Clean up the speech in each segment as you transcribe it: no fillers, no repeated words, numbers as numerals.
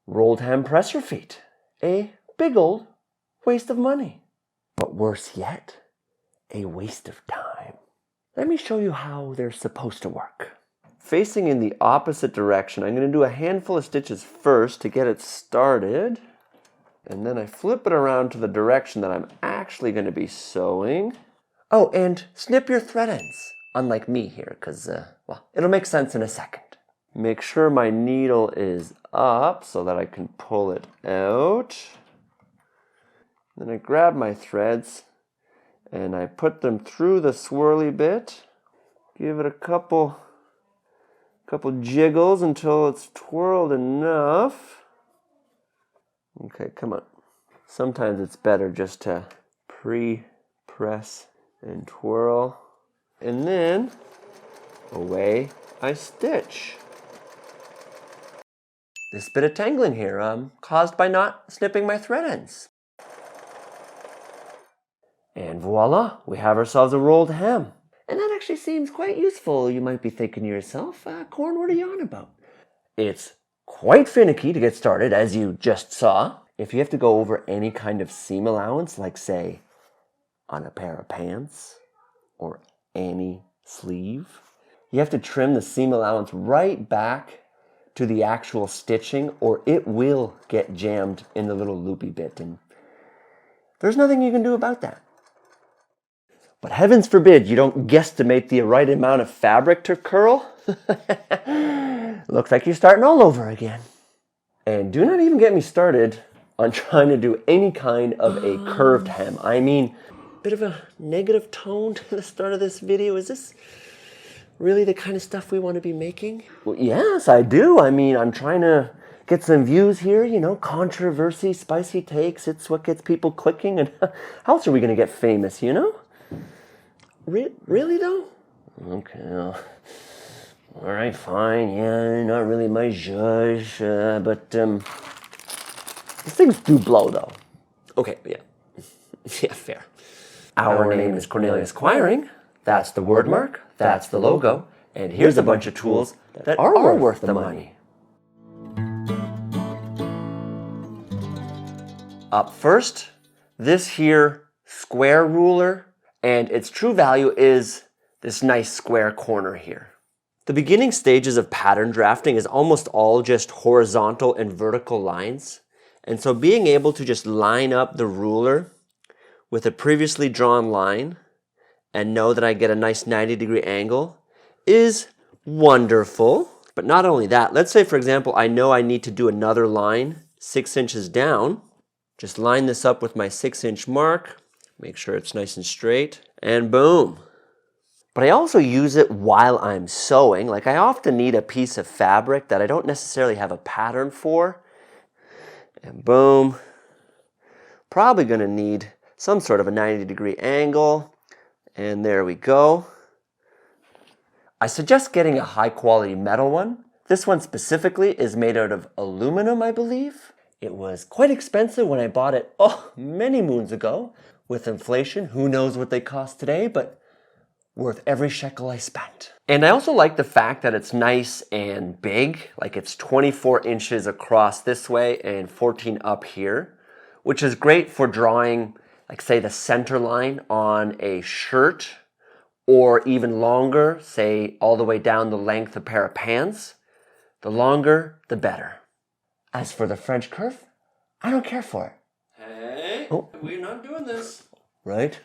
rolled hem presser feet. A big old waste of money. But worse yet, a waste of time. Let me show you how they're supposed to work. Facing in the opposite direction, I'm going to do a handful of stitches first to get it started. And then I flip it around to the direction that I'm actually going to be sewing. Oh, and snip your thread ends, unlike me here, because, well, it'll make sense in a second. Make sure my needle is up so that I can pull it out. Then I grab my threads and I put them through the swirly bit. Give it a couple jiggles until it's twirled enough. Okay, come on. Sometimes it's better just to pre-press and twirl. And then away I stitch. This bit of tangling here caused by not snipping my thread ends. And voila, we have ourselves a rolled hem. And that actually seems quite useful. You might be thinking to yourself, Corn, what are you on about? It's quite finicky to get started, as you just saw. If you have to go over any kind of seam allowance, like say, on a pair of pants or any sleeve, you have to trim the seam allowance right back to the actual stitching, or it will get jammed in the little loopy bit, and there's nothing you can do about that. But heavens forbid you don't guesstimate the right amount of fabric to curl. Looks like you're starting all over again. And do not even get me started on trying to do any kind of a curved hem. I mean, a bit of a negative tone to the start of this video. Is this really the kind of stuff we want to be making? Well, yes, I do. I mean, I'm trying to get some views here, you know, controversy, spicy takes. It's what gets people clicking. And how else are we going to get famous, you know? Really though? Okay, well, all right, fine. Yeah, not really my judge, but these things do blow though. Okay, yeah, yeah, fair. Our name is Cornelius Quiring. That's the word mark. That's the logo. And here's a bunch of tools that are worth the money. Up first, this here square ruler. And its true value is this nice square corner here. The beginning stages of pattern drafting is almost all just horizontal and vertical lines. And so being able to just line up the ruler with a previously drawn line and know that I get a nice 90-degree angle is wonderful. But not only that, let's say, for example, I know I need to do another line 6 inches down. Just line this up with my 6-inch mark. Make sure it's nice and straight, and boom. But I also use it while I'm sewing. Like I often need a piece of fabric that I don't necessarily have a pattern for. And boom. Probably gonna need some sort of a 90-degree angle. And there we go. I suggest getting a high quality metal one. This one specifically is made out of aluminum, I believe. It was quite expensive when I bought it, many moons ago. With inflation, who knows what they cost today, but worth every shekel I spent. And I also like the fact that it's nice and big, like it's 24 inches across this way and 14 up here, which is great for drawing, like say the center line on a shirt, or even longer, say all the way down the length of a pair of pants. The longer, the better. As for the French curve, I don't care for it. Hey, we're not doing this. Right?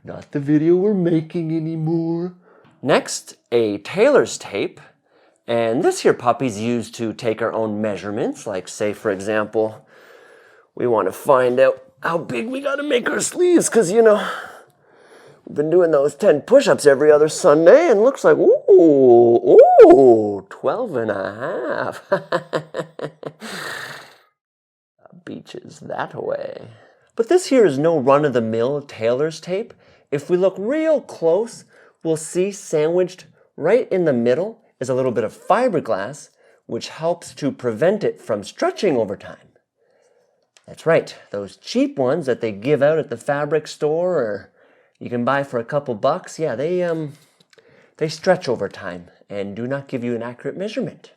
Not the video we're making anymore. Next, a tailor's tape. And this here puppy's used to take our own measurements. Like say, for example, we want to find out how big we got to make our sleeves. Because, you know, we've been doing those 10 push-ups every other Sunday. And looks like, ooh, 12 and a half. Beaches that way. But this here is no run-of-the-mill tailor's tape. If we look real close, we'll see sandwiched right in the middle is a little bit of fiberglass, which helps to prevent it from stretching over time. That's right, those cheap ones that they give out at the fabric store or you can buy for a couple bucks, yeah, they stretch over time and do not give you an accurate measurement.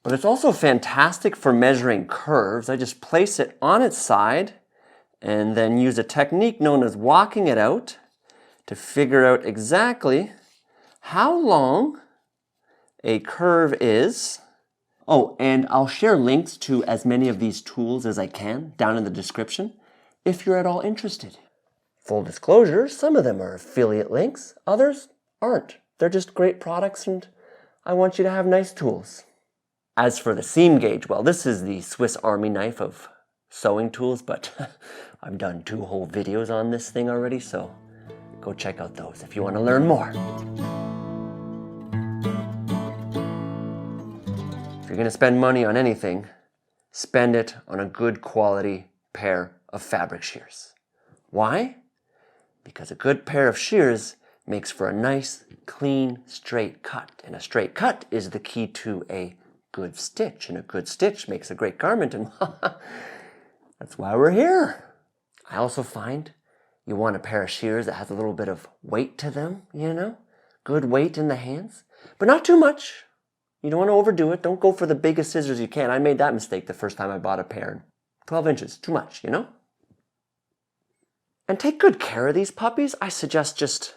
But it's also fantastic for measuring curves. I just place it on its side and then use a technique known as walking it out to figure out exactly how long a curve is. Oh, and I'll share links to as many of these tools as I can down in the description if you're at all interested. Full disclosure, some of them are affiliate links, others aren't. They're just great products and I want you to have nice tools. As for the seam gauge, well, this is the Swiss Army knife of sewing tools, but I've done 2 whole videos on this thing already, so go check out those if you want to learn more. If you're going to spend money on anything, spend it on a good quality pair of fabric shears. Why? Because a good pair of shears makes for a nice, clean, straight cut. And a straight cut is the key to a good stitch. And a good stitch makes a great garment. And that's why we're here. I also find you want a pair of shears that has a little bit of weight to them, you know? Good weight in the hands, but not too much. You don't want to overdo it. Don't go for the biggest scissors you can. I made that mistake the first time I bought a pair. 12 inches, too much, you know? And take good care of these puppies. I suggest just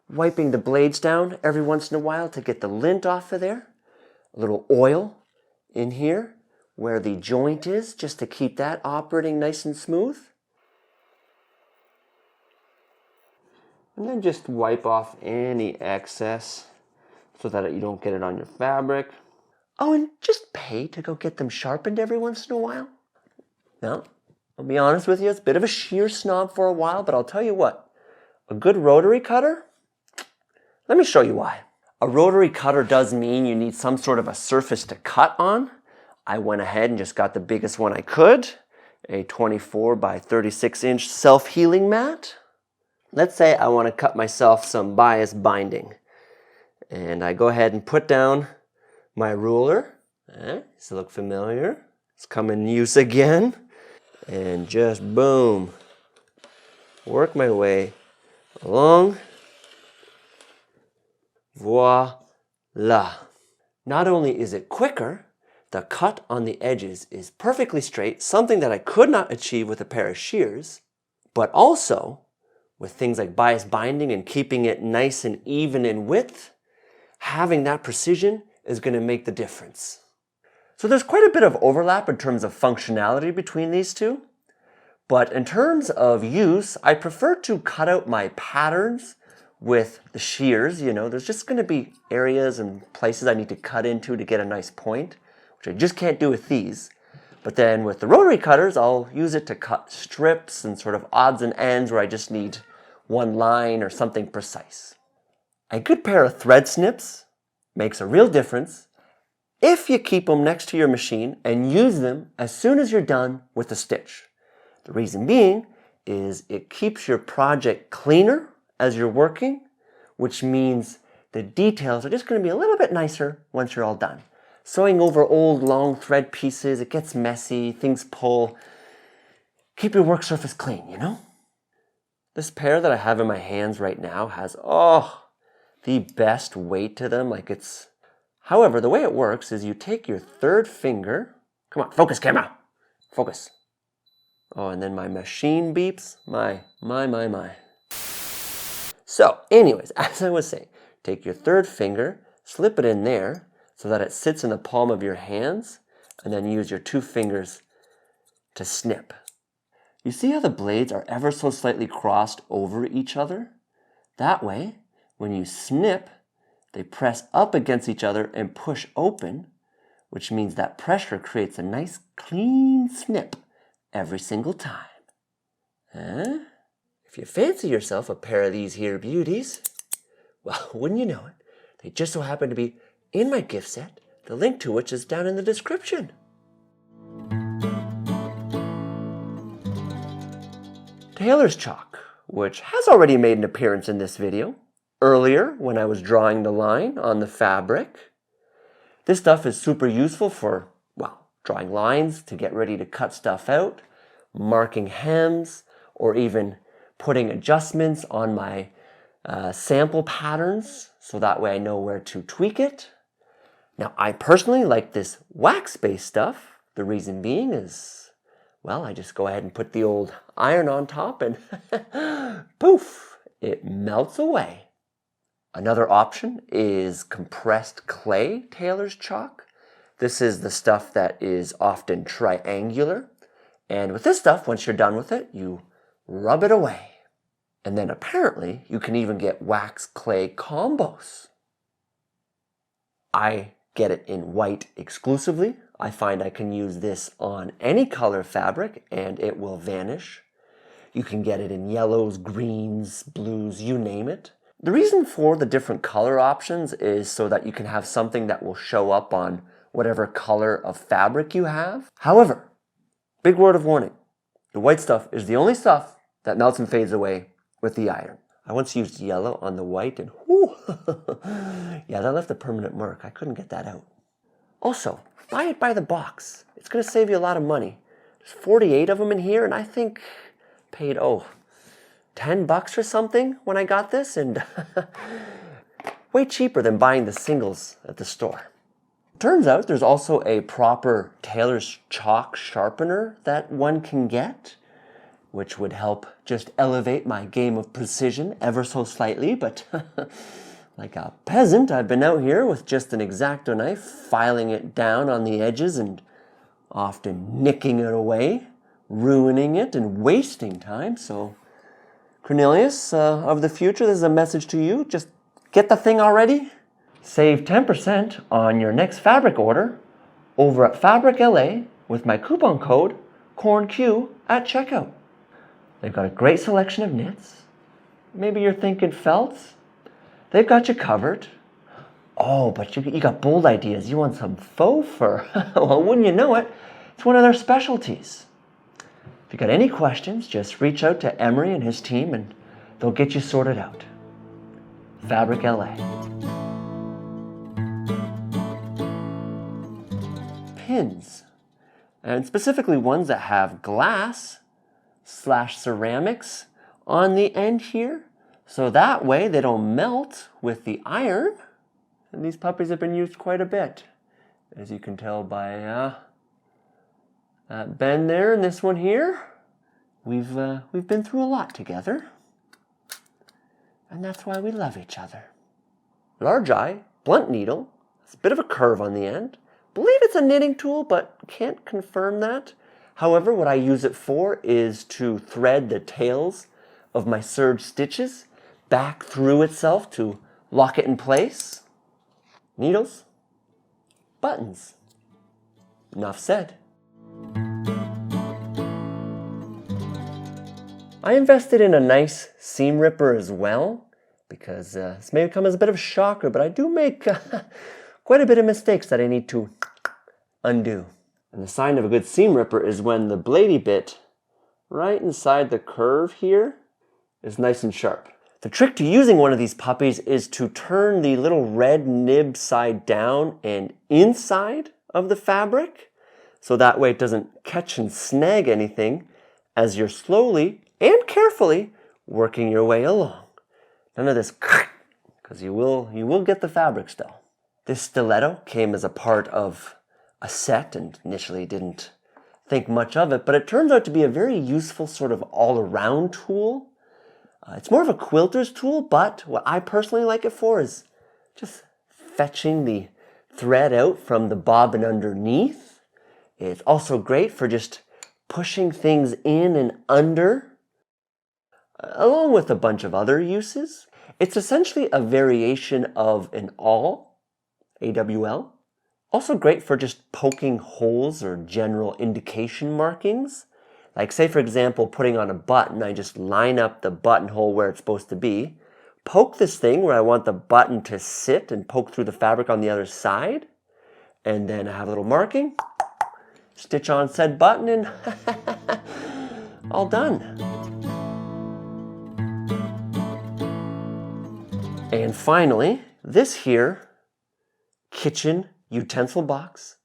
wiping the blades down every once in a while to get the lint off of there. A little oil in here where the joint is, just to keep that operating nice and smooth. And then just wipe off any excess so that you don't get it on your fabric. Oh, and just pay to go get them sharpened every once in a while. Now, I'll be honest with you, it's a bit of a shear snob for a while, but I'll tell you what, a good rotary cutter, let me show you why. A rotary cutter does mean you need some sort of a surface to cut on. I went ahead and just got the biggest one I could, a 24 by 36 inch self-healing mat. Let's say I want to cut myself some bias binding. And I go ahead and put down my ruler. Does it look familiar? It's come in use again. And just boom, work my way along. Voila. Not only is it quicker, the cut on the edges is perfectly straight, something that I could not achieve with a pair of shears, but also with things like bias binding and keeping it nice and even in width, having that precision is going to make the difference. So there's quite a bit of overlap in terms of functionality between these two, but in terms of use, I prefer to cut out my patterns with the shears. You know, there's just going to be areas and places I need to cut into to get a nice point, which I just can't do with these. But then with the rotary cutters, I'll use it to cut strips and sort of odds and ends where I just need one line or something precise. A good pair of thread snips makes a real difference if you keep them next to your machine and use them as soon as you're done with the stitch. The reason being is it keeps your project cleaner as you're working, which means the details are just going to be a little bit nicer once you're all done. Sewing over old long thread pieces, it gets messy, things pull. Keep your work surface clean, you know? This pair that I have in my hands right now has, the best weight to them. However, the way it works is you take your third finger. Come on, focus, camera. Focus. Oh, and then my machine beeps. My. So, anyways, as I was saying, take your third finger, slip it in there so that it sits in the palm of your hands, and then use your 2 fingers to snip. You see how the blades are ever so slightly crossed over each other? That way, when you snip, they press up against each other and push open, which means that pressure creates a nice clean snip every single time. If you fancy yourself a pair of these here beauties, well, wouldn't you know it, they just so happen to be in my gift set, the link to which is down in the description. Tailor's chalk, which has already made an appearance in this video, earlier when I was drawing the line on the fabric. This stuff is super useful for, drawing lines to get ready to cut stuff out, marking hems, or even putting adjustments on my sample patterns, so that way I know where to tweak it. Now, I personally like this wax-based stuff. The reason being is, well, I just go ahead and put the old iron on top and poof, it melts away. Another option is compressed clay Tailor's chalk. This is the stuff that is often triangular. And with this stuff, once you're done with it, you rub it away. And then apparently you can even get wax clay combos. I get it in white exclusively. I find I can use this on any color fabric and it will vanish. You can get it in yellows, greens, blues, you name it. The reason for the different color options is so that you can have something that will show up on whatever color of fabric you have. However, big word of warning, the white stuff is the only stuff that melts and fades away with the iron. I once used yellow on the white and whoo, yeah, that left a permanent mark. I couldn't get that out. Also, buy it by the box. It's going to save you a lot of money. There's 48 of them in here and I think paid, $10 or something when I got this, and way cheaper than buying the singles at the store. Turns out there's also a proper Tailor's chalk sharpener that one can get, which would help just elevate my game of precision ever so slightly, but like a peasant, I've been out here with just an X-Acto knife, filing it down on the edges and often nicking it away, ruining it and wasting time. So Cornelius, of the future, this is a message to you. Just get the thing already. Save 10% on your next fabric order over at Fabric LA with my coupon code CORNQ at checkout. They've got a great selection of knits. Maybe you're thinking felts. They've got you covered. Oh, but you got bold ideas. You want some faux fur. Well, wouldn't you know it, it's one of their specialties. If you got any questions, just reach out to Emery and his team and they'll get you sorted out. Fabric LA. Pins, and specifically ones that have glass/ceramics on the end here, so that way they don't melt with the iron. And these puppies have been used quite a bit, as you can tell by that bend there and this one here. We've been through a lot together, and that's why we love each other. Large eye, blunt needle. It's a bit of a curve on the end. Believe it's a knitting tool, but can't confirm that. However, what I use it for is to thread the tails of my serge stitches back through itself to lock it in place. Needles, buttons. Enough said. I invested in a nice seam ripper as well, because this may come as a bit of a shocker, but I do make quite a bit of mistakes that I need to undo. And the sign of a good seam ripper is when the bladey bit right inside the curve here is nice and sharp. The trick to using one of these puppies is to turn the little red nib side down and inside of the fabric, so that way it doesn't catch and snag anything as you're slowly and carefully working your way along. None of this, because you will get the fabric still. This stiletto came as a part of a set and initially didn't think much of it, but it turns out to be a very useful sort of all-around tool. It's more of a quilter's tool, but what I personally like it for is just fetching the thread out from the bobbin underneath. It's also great for just pushing things in and under, along with a bunch of other uses. It's essentially a variation of an awl, AWL. Also great for just poking holes or general indication markings. Like say for example, putting on a button, I just line up the buttonhole where it's supposed to be, poke this thing where I want the button to sit and poke through the fabric on the other side, and then I have a little marking, stitch on said button and all done. And finally, this here kitchen utensil box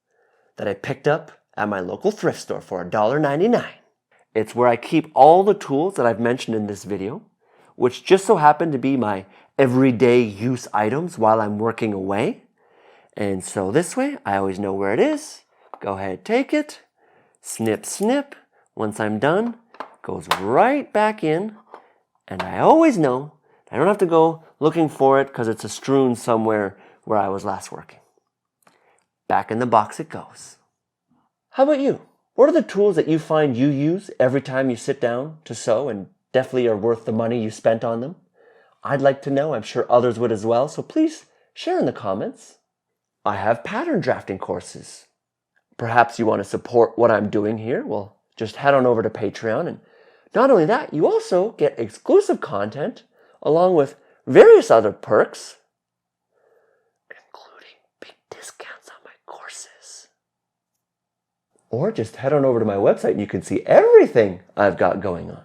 that I picked up at my local thrift store for $1.99. It's where I keep all the tools that I've mentioned in this video, which just so happen to be my everyday use items while I'm working away. And so this way, I always know where it is. Go ahead, take it, snip, snip. Once I'm done, goes right back in. And I always know I don't have to go looking for it because it's strewn somewhere where I was last working. Back in the box it goes. How about you? What are the tools that you find you use every time you sit down to sew and definitely are worth the money you spent on them? I'd like to know. I'm sure others would as well. So please share in the comments. I have pattern drafting courses. Perhaps you want to support what I'm doing here. Well, just head on over to Patreon. And not only that, you also get exclusive content along with various other perks, including big discounts on my courses. Or just head on over to my website and you can see everything I've got going on.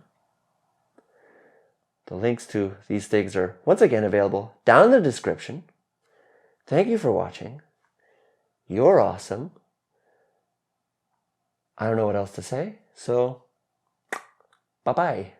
The links to these things are once again available down in the description. Thank you for watching. You're awesome. I don't know what else to say, so bye-bye.